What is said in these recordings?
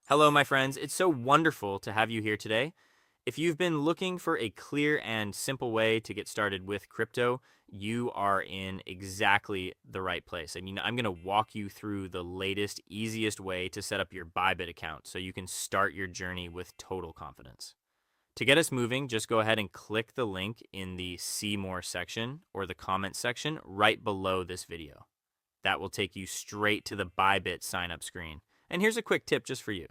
Hello, my friends. It's so wonderful to have you here today. If you've been looking for a clear and simple way to get started with crypto, you are in exactly the right place. I'm going to walk you through the latest, easiest way to set up your Bybit account so you can start your journey with total confidence. To get us moving, just go ahead and click the link in the See More section or the comment section right below this video. That will take you straight to the Bybit sign up screen. And here's a quick tip just for you.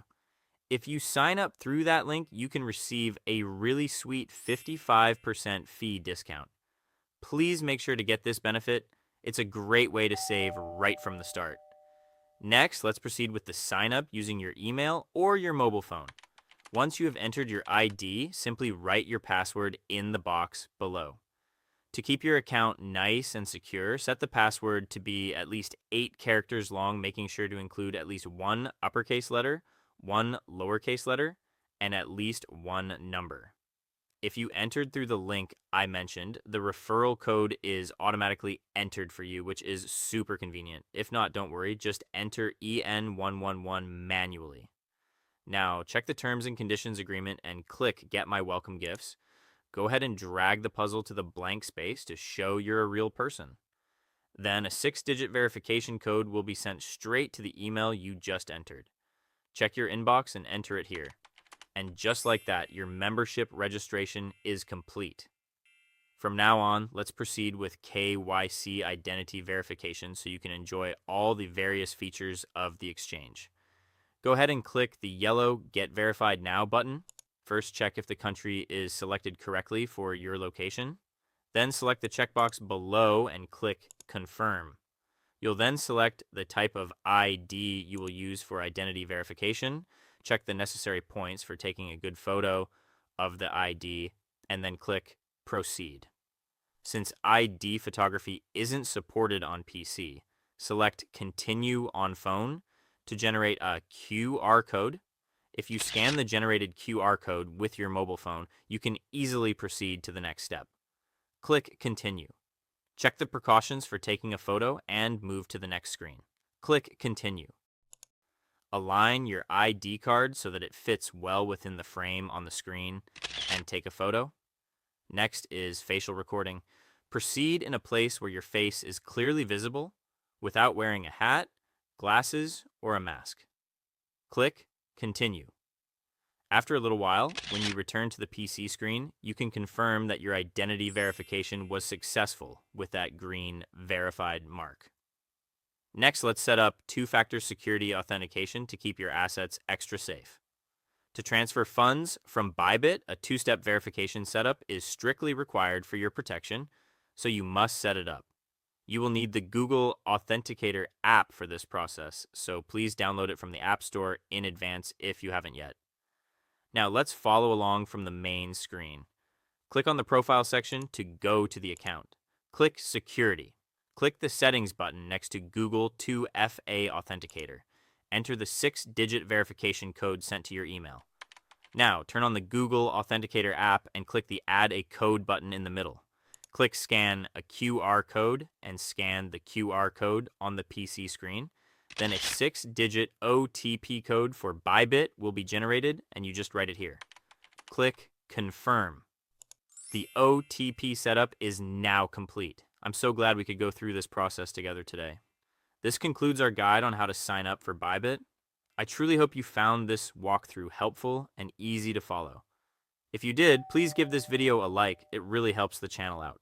If you sign up through that link, you can receive a really sweet 55% fee discount. Please make sure to get this benefit. It's a great way to save right from the start. Next, let's proceed with the sign up using your email or your mobile phone. Once you have entered your ID, simply write your password in the box below. To keep your account nice and secure, set the password to be at least 8 characters long, making sure to include at least one uppercase letter, one lowercase letter, and at least one number. If you entered through the link I mentioned, the referral code is automatically entered for you, which is super convenient. If not, don't worry, just enter EN111 manually. Now, check the terms and conditions agreement and click Get My Welcome Gifts. Go ahead and drag the puzzle to the blank space to show you're a real person. Then a 6-digit verification code will be sent straight to the email you just entered. Check your inbox and enter it here. And just like that, your membership registration is complete. From now on, let's proceed with KYC identity verification so you can enjoy all the various features of the exchange. Go ahead and click the yellow Get Verified Now button. First, check if the country is selected correctly for your location. Then select the checkbox below and click Confirm. You'll then select the type of ID you will use for identity verification. Check the necessary points for taking a good photo of the ID, and then click Proceed. Since ID photography isn't supported on PC, select Continue on Phone to generate a QR code. If you scan the generated QR code with your mobile phone, you can easily proceed to the next step. Click Continue. Check the precautions for taking a photo and move to the next screen. Click Continue. Align your ID card so that it fits well within the frame on the screen and take a photo. Next is facial recording. Proceed in a place where your face is clearly visible without wearing a hat, glasses, or a mask. Click Continue. After a little while, when you return to the PC screen, you can confirm that your identity verification was successful with that green verified mark. Next, let's set up two-factor security authentication to keep your assets extra safe. To transfer funds from Bybit, a two-step verification setup is strictly required for your protection, so you must set it up. You will need the Google Authenticator app for this process, so please download it from the App Store in advance if you haven't yet. Now let's follow along from the main screen. Click on the Profile section to go to the account. Click Security. Click the Settings button next to Google 2FA Authenticator. Enter the 6-digit verification code sent to your email. Now, turn on the Google Authenticator app and click the Add a Code button in the middle. Click Scan a QR code and scan the QR code on the PC screen. Then a 6-digit OTP code for Bybit will be generated, and you just write it here. Click Confirm. The OTP setup is now complete. I'm so glad we could go through this process together today. This concludes our guide on how to sign up for Bybit. I truly hope you found this walkthrough helpful and easy to follow. If you did, please give this video a like. It really helps the channel out.